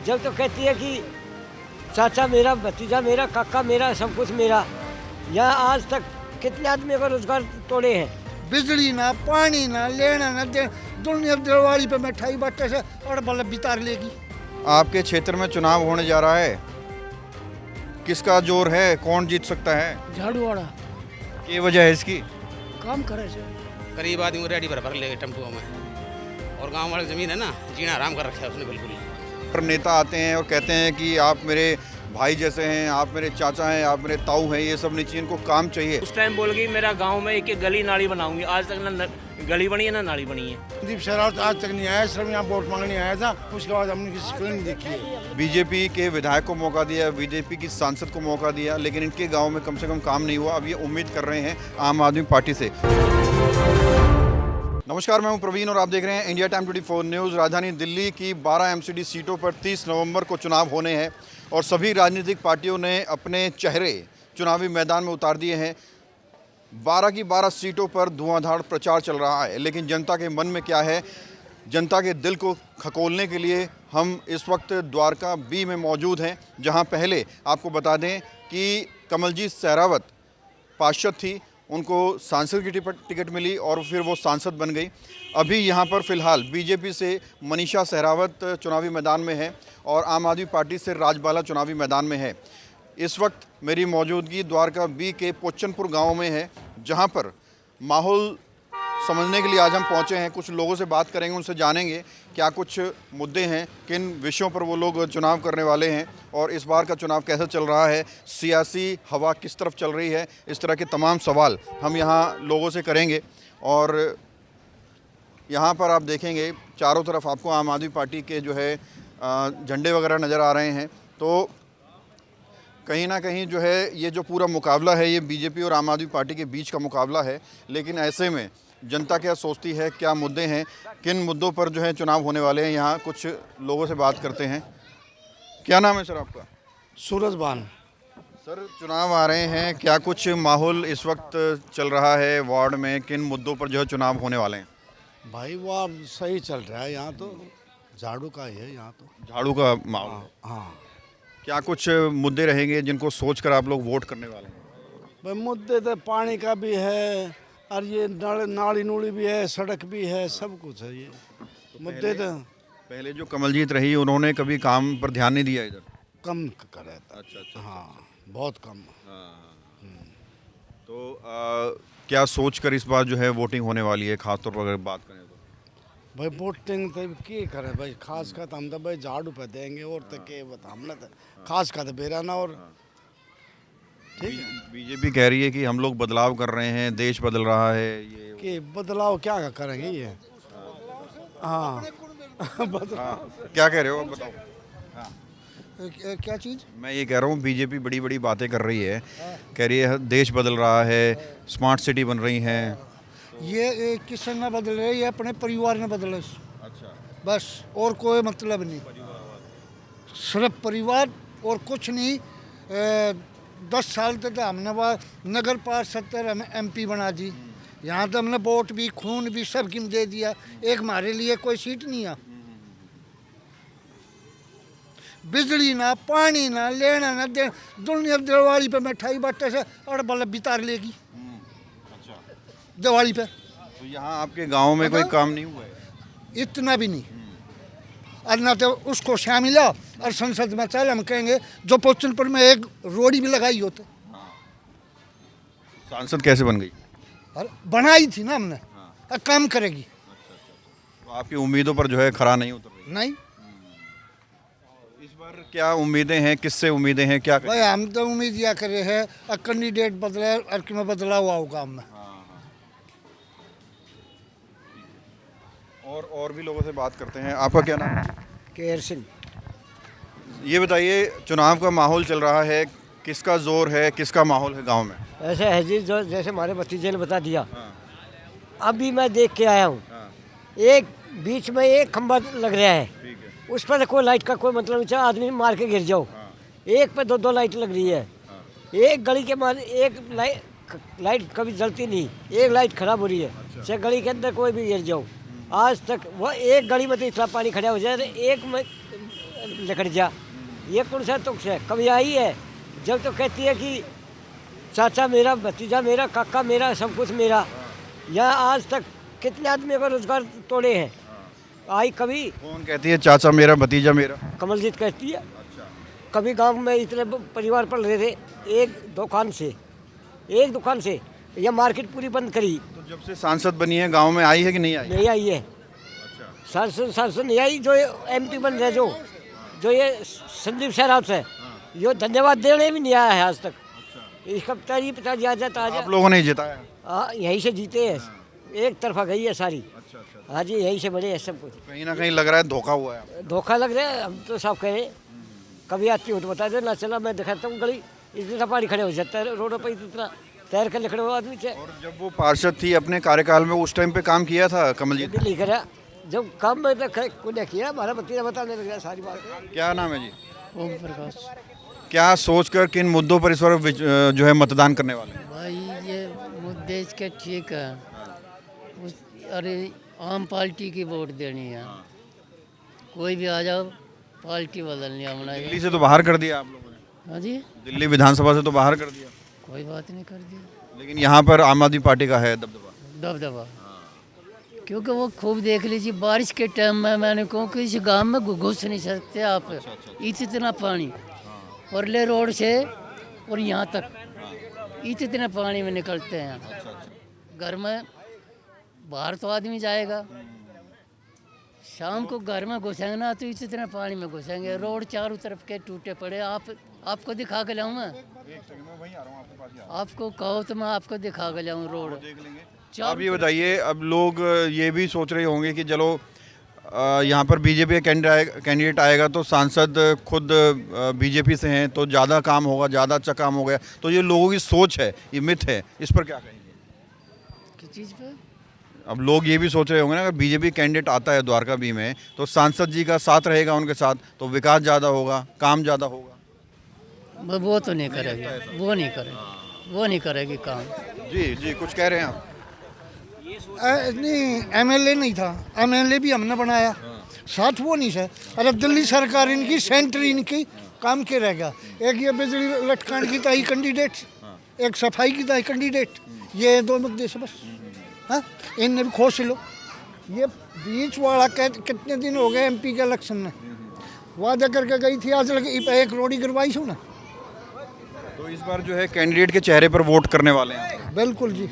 जब तो कहती है कि चाचा मेरा, भतीजा मेरा, काका मेरा, सब कुछ मेरा। यहाँ आज तक कितने आदमी का रोजगार तोड़े हैं। बिजली ना, पानी ना, लेना ना दे, दुनिया दिवाली पे मिठाई बांटे से और बल्ब बितार लेगी। आपके क्षेत्र में चुनाव होने जा रहा है, किसका जोर है, कौन जीत सकता है? झाड़ू वाला क्या वजह है इसकी? काम करे से गरीब आदमी रेडी पर भर लेगा टमटुओं में, और गांव वाली ज़मीन है ना, जीना आराम कर रखा है उसने बिल्कुल। पर नेता आते हैं और कहते हैं कि आप मेरे भाई जैसे हैं, आप मेरे चाचा हैं, आप मेरे ताऊ हैं, ये सब नहीं चाहिए, इनको काम चाहिए। उस टाइम बोल गई मेरा गांव में एक गली नाली बनाऊंगी, आज तक ना गली बनी है ना नाली बनी है। संदीप शेरावत आज तक नहीं आया, सिर्फ यहाँ वोट मांगने आया था, उसके बाद हमने किसी को नहीं देखी है। बीजेपी के विधायक को मौका दिया, बीजेपी की सांसद को मौका दिया, लेकिन इनके गांव में कम से कम काम नहीं हुआ। अब ये उम्मीद कर रहे हैं आम आदमी पार्टी से। नमस्कार, मैं हूं प्रवीण और आप देख रहे हैं इंडिया टाइम 24 न्यूज़। राजधानी दिल्ली की 12 एमसीडी सीटों पर 30 नवंबर को चुनाव होने हैं और सभी राजनीतिक पार्टियों ने अपने चेहरे चुनावी मैदान में उतार दिए हैं। 12 की 12 सीटों पर धुआंधार प्रचार चल रहा है, लेकिन जनता के मन में क्या है, जनता के दिल को खकोलने के लिए हम इस वक्त द्वारका बी में मौजूद हैं, जहां पहले आपको बता दें कि कमलजीत सहरावत पार्षद थी, उनको सांसद की टिकट मिली और फिर वो सांसद बन गई। अभी यहाँ पर फ़िलहाल बीजेपी से मनीषा सहरावत चुनावी मैदान में है और आम आदमी पार्टी से राजबाला चुनावी मैदान में है। इस वक्त मेरी मौजूदगी द्वारका बी के पोचनपुर गांव में है, जहां पर माहौल समझने के लिए आज हम पहुंचे हैं। कुछ लोगों से बात करेंगे, उनसे जानेंगे क्या कुछ मुद्दे हैं, किन विषयों पर वो लोग चुनाव करने वाले हैं और इस बार का चुनाव कैसा चल रहा है, सियासी हवा किस तरफ चल रही है। इस तरह के तमाम सवाल हम यहाँ लोगों से करेंगे। और यहाँ पर आप देखेंगे चारों तरफ आपको आम आदमी पार्टी के जो है झंडे वगैरह नज़र आ रहे हैं। तो कहीं ना कहीं जो है ये जो पूरा मुकाबला है, ये बीजेपी और आम आदमी पार्टी के बीच का मुकाबला है। लेकिन ऐसे में जनता क्या सोचती है, क्या मुद्दे हैं, किन मुद्दों पर जो है चुनाव होने वाले हैं, यहाँ कुछ लोगों से बात करते हैं। क्या नाम है सर आपका? सूरज बान। सर, चुनाव आ रहे हैं, क्या कुछ माहौल इस वक्त चल रहा है वार्ड में, किन मुद्दों पर जो है चुनाव होने वाले हैं? भाई वो सही चल रहा है, यहाँ तो झाड़ू का ही है, यहाँ तो झाड़ू का माहौल है। हाँ। क्या कुछ मुद्दे रहेंगे जिनको सोचकर आप लोग वोट करने वाले हैं? भाई मुद्दे तो पानी का भी है और ये नाली नूली भी है, सड़क भी है, सब कुछ है। ये मुद्दे तो पहले जो कमलजीत रही, उन्होंने कभी काम पर ध्यान नहीं दिया इधर? कम करे था। अच्छा। हाँ, बहुत कम। तो क्या सोचकर इस बार जो है वोटिंग होने वाली है, खासतौर पर अगर बात करें तो? भाई वोटिंग तो क्या करे भाई, खास का तो हम तो भाई झाड़ू पे देंगे और तो के बता हमने तो खास का तो बेरा ना। और ठीक है, बीजेपी कह रही है कि हम लोग बदलाव कर रहे हैं, देश बदल रहा है, ये कि बदलाव क्या करेंगे ये। हाँ हाँ, क्या कह रहे हो आप बताओ? क्या चीज़? मैं ये कह रहा हूँ बीजेपी बड़ी बड़ी बातें कर रही है, कह रही है देश बदल रहा है, स्मार्ट सिटी बन रही है। ये किसी ने बदले, ये अपने परिवार ने बदले। अच्छा, बस और कोई मतलब नहीं, सिर्फ परिवार और कुछ नहीं। 10 साल तक हमने नगर पार्षद हमें MP बना दी, यहाँ तो हमने वोट भी, खून भी, सब किम दे दिया, एक हमारे लिए कोई सीट नहीं है। बिजली ना, पानी ना, लेना ना दे, दुनिया दिवाली पे मिठाई बांटे से और बल्ब बितार लेगी। अच्छा। दिवाली पे तो यहाँ आपके गांव में कोई काम नहीं हुआ है? इतना भी नहीं। और ना तो उसको शामिल है और संसद में चल हम कहेंगे जो पोचनपुर में एक रोड भी लगाई होते। सांसद कैसे बन गई? और बनाई थी ना हमने, और काम करेगी। तो आपकी उम्मीदों पर जो है खरा नहीं उतर रही? नहीं इस बार क्या उम्मीदें हैं, किससे उम्मीदें हैं, क्या भाई हम तो उम्मीद यह कर रहे हैं कैंडिडेट बदले और कि में बदलाव आओ काम में। और भी लोगों से बात करते हैं। आपका क्या नाम है? केयर सिंह। ये बताइए, चुनाव का माहौल चल रहा है, किसका जोर है, किसका माहौल है गांव में? ऐसे है जी, जो जैसे हमारे भतीजे ने बता दिया। अभी मैं देख के आया हूँ, एक बीच में एक खंभा लग रहा है, ठीक है। उस पर कोई लाइट का कोई मतलब नहीं, चाहे आदमी मार के गिर जाओ। एक पे 2-2 लाइट लग रही है। एक गली के मार एक लाइट कभी जलती नहीं, एक लाइट खराब हो रही है। चाहे गली के अंदर कोई भी गिर जाओ, आज तक वो एक गली में तो इतना पानी खड़ा हो जाए, एक में लकड़ जा, ये कौन सा तुक है? कभी आई है जब तो कहती है कि चाचा मेरा, भतीजा मेरा, काका मेरा, सब कुछ मेरा। यहाँ आज तक कितने आदमी का रोजगार तोड़े हैं, आई कभी? कौन कहती है चाचा मेरा भतीजा मेरा? कमलजीत कहती है। कभी गांव में इतने परिवार पल रहे थे, एक दुकान से यह मार्केट पूरी बंद करी। तो जब से सांसद बनी है गांव में आई है कि नहीं आई? नहीं आई है सांसद नहीं आई। जो MP बन रहे, जो ये संदीप सहरावत है, यो धन्यवाद देने भी नहीं आया है आज तक। इसका पिताजी आ जाता आप लोगों ने जिताया? हाँ, यहीं से जीते हैं, एक तरफा गई है सारी। हाँ जी, यहीं से बड़े हैं सब कुछ। कहीं ना कहीं लग रहा है धोखा हुआ है। धोखा लग रहा है, हम तो सब कह रहे हैं। कभी आती हो तो बता दे, ना चला मैं दिखाता हूँ गली, इतना पानी खड़े हो जाता है रोडों पर, इतना तैर कर खड़े हुए आदमी थे। और जब वो पार्षद थी अपने कार्यकाल में, उस टाइम पे काम किया था कमलजीत? नहीं करा, जब काम में तो कोई किया, हमारा भतीजा बताने लग गया सारी बात। क्या नाम है जी? ओम प्रकाश। क्या सोचकर किन मुद्दों पर इस वक्त जो है मतदान करने वाले हैं? भाई ये मुद्दे इसके ठीक है, अरे आम पार्टी की वोट देनी है, कोई भी आ जाओ, पार्टी बदलनी है हमारा। दिल्ली से तो बाहर कर दिया आप लोगों ने? हाँ जी, दिल्ली विधानसभा से तो बाहर कर दिया, कोई बात नहीं कर दी। लेकिन यहाँ पर आम आदमी पार्टी का है दबदबा। दबदबा, क्योंकि वो खूब देख लीजिए, बारिश के टाइम में मैंने कहूँ कि इस गांव में घुस नहीं सकते आप, इतना पानी परले रोड से और यहाँ तक इतना पानी में निकलते हैं। घर में बाहर तो आदमी जाएगा, शाम को घर में घुसेंगे ना तो इतना पानी में घुसेंगे। रोड चारों तरफ के टूटे पड़े। आपको दिखा के लाऊं मैं? आपको कहो तो मैं आपको दिखा के लाऊं रोड। आप ये बताइए, अब लोग ये भी सोच रहे होंगे कि चलो यहाँ पर बीजेपी का कैंडिडेट आएगा तो सांसद खुद बीजेपी से हैं तो ज़्यादा काम होगा, ज़्यादा अच्छा काम हो गया, तो ये लोगों की सोच है, ये मिथ है, इस पर क्या कहेंगे? किस चीज़ पे? अब लोग ये भी सोच रहे होंगे ना, अगर बीजेपी कैंडिडेट आता है द्वारका बी में तो सांसद जी का साथ रहेगा उनके साथ, तो विकास ज़्यादा होगा, काम ज़्यादा होगा। वो तो नहीं करेगी, वो नहीं करेगी काम। जी जी, कुछ कह रहे हैं आप? नहीं, MLA नहीं था, MLA भी हमने बनाया, साथ वो नहीं है। अरे दिल्ली सरकार इनकी, सेंटर इनकी, काम के रहेगा। एक ये बिजली लटकाने की ताई कैंडिडेट, एक सफाई की ताई कैंडिडेट, ये दो मुद्दे से बस। हाँ, इनने भी खोज लो। ये बीच वाला कितने दिन हो गए MP के इलेक्शन में, वादा करके गई थी, आज लगे एक रोड़ी गिरवाई हो ना। तो इस बार जो है कैंडिडेट के चेहरे पर वोट करने वाले हैं? बिल्कुल जी।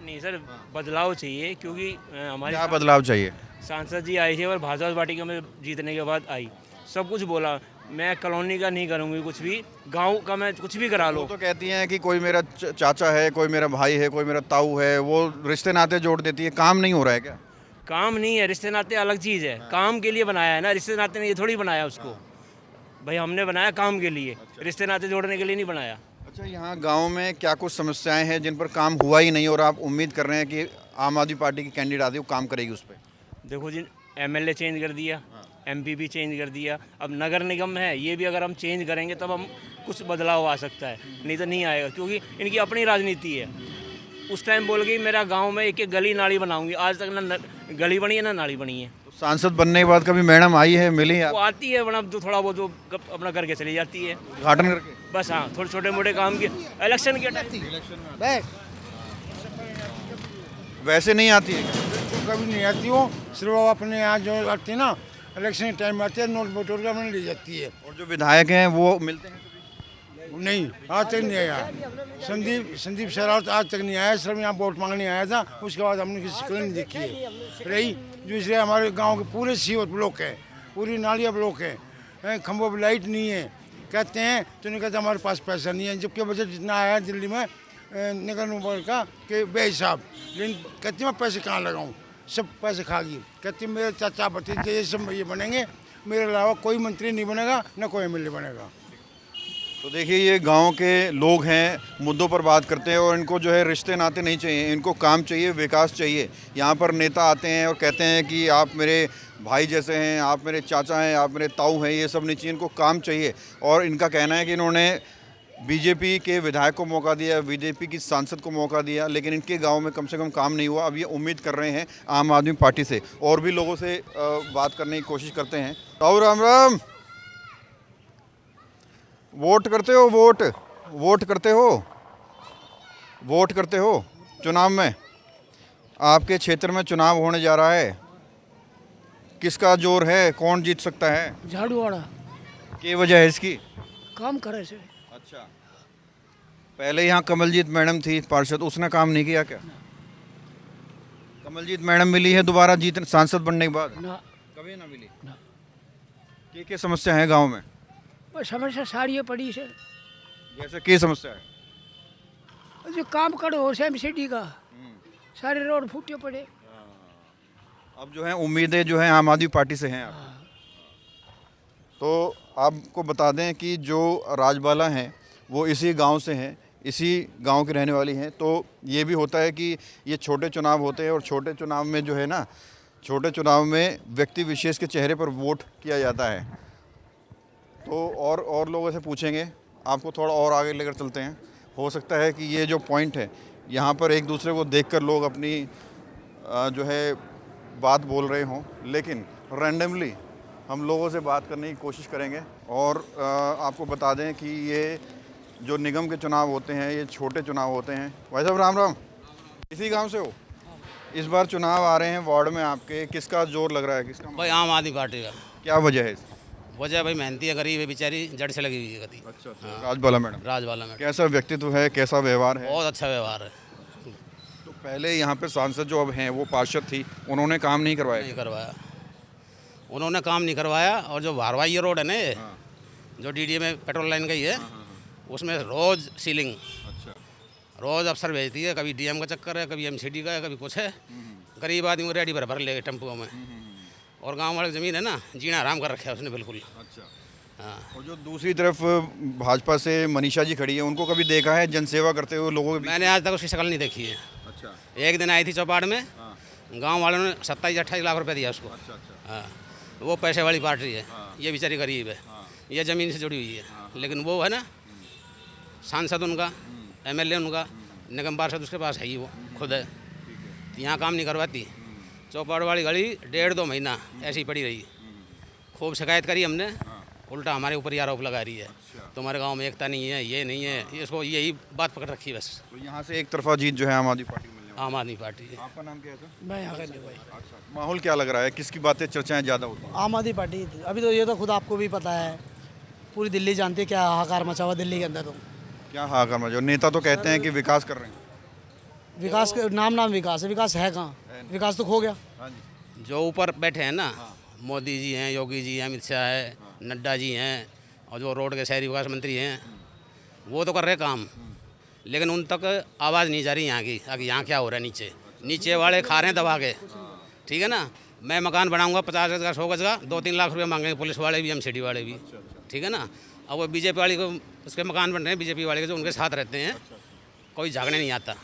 नहीं सर, बदलाव चाहिए, क्योंकि हमारे क्या बदलाव चाहिए? सांसद जी आए थे और भाजपा पार्टी के में जीतने के बाद आई, सब कुछ बोला, मैं कॉलोनी का नहीं करूँगी कुछ भी, गांव का मैं कुछ भी करा लो। वो तो कहती हैं कि कोई मेरा चाचा है, कोई मेरा भाई है, कोई मेरा ताऊ है, वो रिश्ते नाते जोड़ देती है। काम नहीं हो रहा है क्या? काम नहीं है, रिश्ते नाते अलग चीज़ है। काम के लिए बनाया है ना, रिश्ते नाते ने ये थोड़ी बनाया उसको। भाई हमने बनाया काम के लिए, रिश्ते नाते जोड़ने के लिए नहीं बनाया। अच्छा, यहाँ गांव में क्या कुछ समस्याएं हैं जिन पर काम हुआ ही नहीं और आप उम्मीद कर रहे हैं कि आम आदमी पार्टी की कैंडिडेट आती है वो काम करेगी उस पर? देखो जी, MLA चेंज कर दिया, MP भी चेंज कर दिया, अब नगर निगम है, ये भी अगर हम चेंज करेंगे तब हम कुछ बदलाव आ सकता है, नहीं तो नहीं आएगा, क्योंकि इनकी अपनी राजनीति है। उस टाइम बोल गई मेरा गांव में एक गली नाली बनाऊंगी, आज तक ना गली बनी है ना नाली बनी है। तो सांसद बनने के बाद कभी मैडम आई है, मिली है? वो आती है बना तो थोड़ा बहुत वो अपना करके चली जाती है, उद्घाटन करके? बस हाँ, थोड़े छोटे मोटे काम के इलेक्शन के टाइम। वैसे नहीं आती है? कभी नहीं आती हो, सिर्फ वो अपने यहाँ जो आती है ना, इलेक्शन टाइम में आती है, नोट बटोर का मैंने ले जाती है। और जो विधायक हैं वो मिलते हैं? नहीं, आज तक नहीं आया। संदीप सहरावत आज तक नहीं आया, सिर्फ यहाँ वोट मांगने आया था, उसके बाद हमने किसी शक्ल नहीं देखी है। रही जो इसलिए हमारे गांव के पूरे सीवर ब्लॉक है, पूरी नालियाँ ब्लॉक है, खम्भों पर लाइट नहीं है। कहते हैं तो नहीं कहते हमारे पास पैसा नहीं है, जबकि बजट जितना आया है दिल्ली में निगम निगम का कि बेहिसाब। लेकिन कहती मैं पैसे कहाँ लगाऊँ, सब पैसे खा गई। कहती मेरे चाचा भतीजे ये सब ये बनेंगे, मेरे अलावा कोई मंत्री नहीं बनेगा, न कोई MLA बनेगा। तो देखिए, ये गांव के लोग हैं, मुद्दों पर बात करते हैं और इनको जो है रिश्ते नाते नहीं चाहिए, इनको काम चाहिए, विकास चाहिए। यहाँ पर नेता आते हैं और कहते हैं कि आप मेरे भाई जैसे हैं, आप मेरे चाचा हैं, आप मेरे ताऊ हैं, ये सब नहीं चाहिए, इनको काम चाहिए। और इनका कहना है कि इन्होंने बीजेपी के विधायक को मौका दिया, बीजेपी की सांसद को मौका दिया, लेकिन इनके गांव में कम से कम काम नहीं हुआ। अब ये उम्मीद कर रहे हैं आम आदमी पार्टी से। और भी लोगों से बात करने की कोशिश करते हैं। और राम राम, वोट करते हो? वोट करते हो? वोट करते हो चुनाव में? आपके क्षेत्र में चुनाव होने जा रहा है, किसका जोर है, कौन जीत सकता है? झाड़ू वाला क्या वजह है इसकी? काम करे से। अच्छा, पहले यहाँ कमलजीत मैडम थी पार्षद, उसने काम नहीं किया क्या? कमलजीत मैडम मिली है दोबारा जीत सांसद बनने के बाद? ना कभी ना मिली। ना। क्या समस्या है गांव में? बस समस्या सारी है पड़ी से। जैसे क्या समस्या है? जो काम करो हो एमसीडी का, सारे रोड फूटे पड़े। अब जो है उम्मीदें जो है आम आदमी पार्टी से हैं आप। तो आपको बता दें कि जो राजबाला हैं वो इसी गांव से हैं, इसी गांव की रहने वाली हैं। तो ये भी होता है कि ये छोटे चुनाव होते हैं और छोटे चुनाव में जो है ना, छोटे चुनाव में व्यक्ति विशेष के चेहरे पर वोट किया जाता है। तो और लोगों से पूछेंगे, आपको थोड़ा और आगे लेकर चलते हैं। हो सकता है कि ये जो पॉइंट है यहाँ पर एक दूसरे को देखकर लोग अपनी जो है बात बोल रहे हों, लेकिन रैंडमली हम लोगों से बात करने की कोशिश करेंगे। और आपको बता दें कि ये जो निगम के चुनाव होते हैं ये छोटे चुनाव होते हैं। भाई साहब राम राम, इसी गांव से हो? इस बार चुनाव आ रहे हैं वार्ड में आपके, किसका जोर लग रहा है, किसका? भाई आम आदमी पार्टी का। क्या वजह है? वजह भाई मेहनती है, गरीब है बेचारी, जड़ से लगी हुई है गति। अच्छा, राजबाला मैडम। राजवाला में कैसा व्यक्तित्व है, कैसा व्यवहार है? बहुत अच्छा व्यवहार है। तो पहले यहाँ पे सांसद जो अब हैं वो पार्षद थी, उन्होंने काम नहीं करवाया? नहीं करवाया, उन्होंने काम नहीं करवाया। और जो भारवाई रोड है ना ये, जो डीडीए में पेट्रोल लाइन गई है, उसमें रोज़ सीलिंग, अच्छा, रोज़ अफसर भेजती है। कभी डीएम का चक्कर है, कभी एमसीडी का है, कभी कुछ है। गरीब आदमी को रेडी भर ले टेम्पो में। और गांव वाले ज़मीन है ना, जीना आराम कर रखा है उसने बिल्कुल। अच्छा। हाँ, और जो दूसरी तरफ भाजपा से मनीषा जी खड़ी है, उनको कभी देखा है जनसेवा करते हुए लोगों के बीच? मैंने आज तक उसकी शक्ल नहीं देखी है। अच्छा। एक दिन आई थी चौपाड़ में, गांव वालों ने 27-28 लाख रुपए दिया उसको। अच्छा अच्छा। हाँ, वो पैसे वाली पार्टी है। ये बेचारी गरीब है, ये ज़मीन से जुड़ी हुई है। लेकिन वो है ना, सांसद उनका, एमएलए उनका, निगम पार्षद उसके पास है ही, वो खुद है। यहाँ काम नहीं करवाती। चौपाड़ वाली गली 1.5-2 महीना ऐसी पड़ी रही। खूब शिकायत करी हमने, उल्टा हमारे ऊपर ही आरोप लगा रही है। तुम्हारे गांव में एकता नहीं है, ये नहीं है, इसको यही बात पकड़ रखी है बस। तो यहाँ से एक तरफा जीत जो है आम आदमी पार्टी को मिलने वाली आम आदमी पार्टी है। है। आपका नाम क्या है सर? मैं यहाँ करने भाई अच्छा, माहौल क्या लग रहा है, किसकी बातें चर्चाएं ज़्यादा होती हैं? आम आदमी पार्टी। अभी तो ये तो खुद आपको भी पता है, पूरी दिल्ली जानती है क्या हाहाकार मचा हुआ दिल्ली के अंदर। तो क्या हाकार में जो नेता तो कहते हैं कि विकास कर रहे हैं। विकास के नाम विकास है, विकास है कहाँ? विकास तो खो गया। हाँ जी। जो ऊपर बैठे हैं ना, मोदी जी हैं, योगी जी हैं, अमित शाह है, नड्डा जी हैं, और जो रोड के शहरी विकास मंत्री हैं, वो तो कर रहे काम। लेकिन उन तक आवाज़ नहीं जा रही यहाँ की, आगे यहाँ क्या हो रहा है नीचे। नीचे वाले खा रहे हैं दबा के, ठीक है ना। मैं मकान बनाऊंगा 50 गज का, 100 गज का, 2-3 लाख रुपये मांगेंगे पुलिस वाले भी, एमसीडी वाले भी, ठीक है ना। अब वो बीजेपी वाली को उसके मकान बन रहे हैं, बीजेपी वाले के जो उनके साथ रहते हैं, कोई झागने नहीं आता।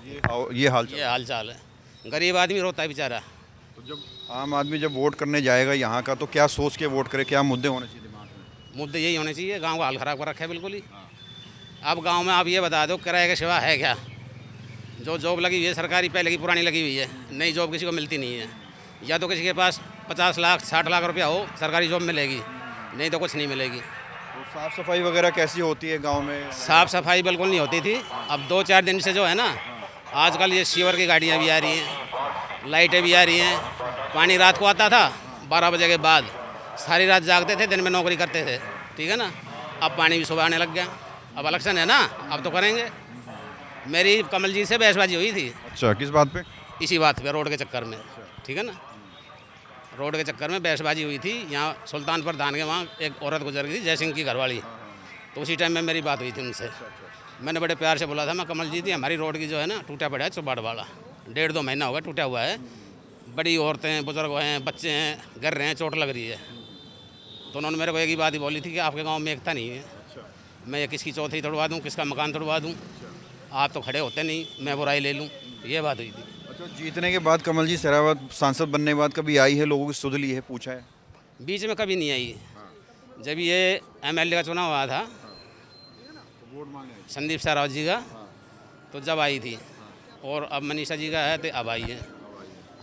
ये हाल ये हाल चाल है, गरीब आदमी रोता है बेचारा। तो जब आम आदमी जब वोट करने जाएगा यहाँ का, तो क्या सोच के वोट करे, क्या मुद्दे होने चाहिए दिमाग में? मुद्दे यही होने चाहिए। गांव का हाल ख़राब कर रखा है बिल्कुल ही। अब गांव में आप ये बता दो, किराए के सिवा है क्या? जो जॉब लगी हुई है सरकारी, पहले की पुरानी लगी हुई है, नई जॉब किसी को मिलती नहीं है। या तो किसी के पास 50 लाख 60 लाख रुपया हो, सरकारी जॉब मिलेगी, नहीं तो कुछ नहीं मिलेगी। तो साफ़ सफाई वगैरह कैसी होती है गाँव में? साफ़ सफाई बिल्कुल नहीं होती थी। अब 2-4 दिन से जो है ना, आजकल ये सीवर की गाड़ियाँ भी आ रही हैं, लाइटें भी आ रही हैं। पानी रात को आता था 12 बजे के बाद, सारी रात जागते थे, दिन में नौकरी करते थे, ठीक है ना। अब पानी भी सुबह आने लग गया। अब इलेक्शन है ना, अब तो करेंगे। मेरी कमल जी से बहसबाजी हुई थी। अच्छा, किस बात पे? इसी बात पे, रोड के चक्कर में, ठीक है ना। रोड के चक्कर में बहसबाजी हुई थी। यहाँ सुल्तानपुर धान के वहाँ एक औरत गुजर गई, जयसिंह की घरवाली। तो उसी टाइम में मेरी बात हुई थी उनसे। मैंने बड़े प्यार से बोला था, मैं कमल जी थी, हमारी रोड की जो है ना, टूटा पड़ा है चौपाड़ वाला, 1.5-2 महीना हो गया टूटा हुआ है। बड़ी औरतें हैं, बुजुर्ग हैं, बच्चे हैं, गिर रहे हैं, चोट लग रही है। तो उन्होंने मेरे को एक ही बात ही बोली थी कि आपके गांव में एकता नहीं है। मैं ये किसकी चौथी तोड़वा दूं, किसका मकान तोड़वा दूं, आप तो खड़े होते नहीं, मैं बुराई ले लूं, ये बात हुई थी। अच्छा, जीतने के बाद कमल जी सहरावत सांसद बनने के बाद कभी आई है, लोगों की सुध ली है, पूछा है? बीच में कभी नहीं आई। जब ये एमएलए का चुनाव हुआ था, संदीप सहरावत जी का, तो जब आई थी, और अब मनीषा जी का है तो अब आई है।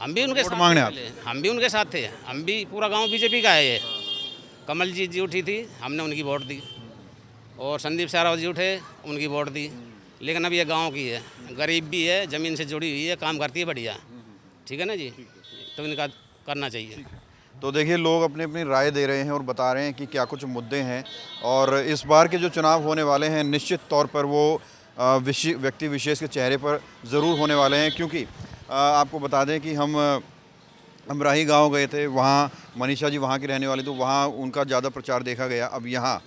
हम भी उनके वोट साथ मांगने थे आप? पहले, हम भी उनके साथ थे, हम भी पूरा गांव बीजेपी का है। ये कमल जी उठी थी, हमने उनकी वोट दी, और संदीप सहरावत जी उठे, उनकी वोट दी। लेकिन अब ये गांव की है, गरीब भी है, ज़मीन से जुड़ी हुई है, काम करती है बढ़िया, ठीक है ना जी, तो इनका करना चाहिए। तो देखिए, लोग अपनी अपनी राय दे रहे हैं और बता रहे हैं कि क्या कुछ मुद्दे हैं, और इस बार के जो चुनाव होने वाले हैं निश्चित तौर पर वो व्यक्ति विशेष के चेहरे पर ज़रूर होने वाले हैं। क्योंकि आपको बता दें कि हम अमराही गांव गए थे, वहाँ मनीषा जी वहाँ की रहने वाली, तो वहाँ उनका ज़्यादा प्रचार देखा गया। अब यहाँ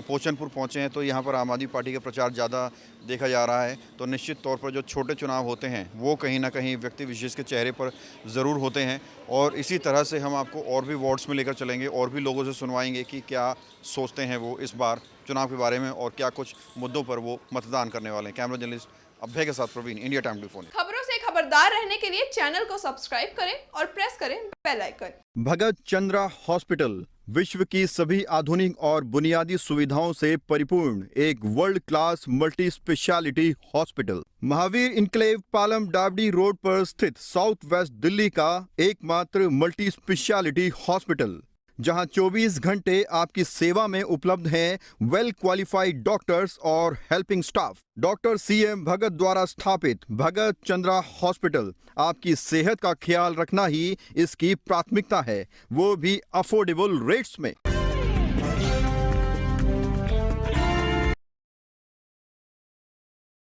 पोचनपुर पहुँचे हैं तो यहाँ पर आम आदमी पार्टी का प्रचार ज़्यादा देखा जा रहा है। तो निश्चित तौर पर जो छोटे चुनाव होते हैं वो कहीं ना कहीं व्यक्ति विशेष के चेहरे पर ज़रूर होते हैं, और इसी तरह से हम आपको और भी वार्ड्स में लेकर चलेंगे और भी लोगों से सुनवाएंगे कि क्या सोचते हैं वो इस बार चुनाव के बारे में और क्या कुछ मुद्दों पर वो मतदान करने वाले हैं। कैमरा जर्नलिस्ट अभय के साथ प्रवीण, इंडिया टाइम 24 न्यूज़। खबरों से खबरदार रहने के लिए चैनल को सब्सक्राइब करें और प्रेस करें बेल आइकन। भगत चंद्रा हॉस्पिटल विश्व की सभी आधुनिक और बुनियादी सुविधाओं से परिपूर्ण एक world class multi speciality hospital, Mahavir Enclave Palam डावडी रोड पर स्थित साउथ वेस्ट दिल्ली का एकमात्र मल्टी स्पेशलिटी हॉस्पिटल, जहां 24 घंटे आपकी सेवा में उपलब्ध हैं वेल क्वालिफाइड डॉक्टर्स और हेल्पिंग स्टाफ। डॉक्टर CM भगत द्वारा स्थापित भगत चंद्रा हॉस्पिटल आपकी सेहत का ख्याल रखना ही इसकी प्राथमिकता है, वो भी अफोर्डेबल रेट्स में।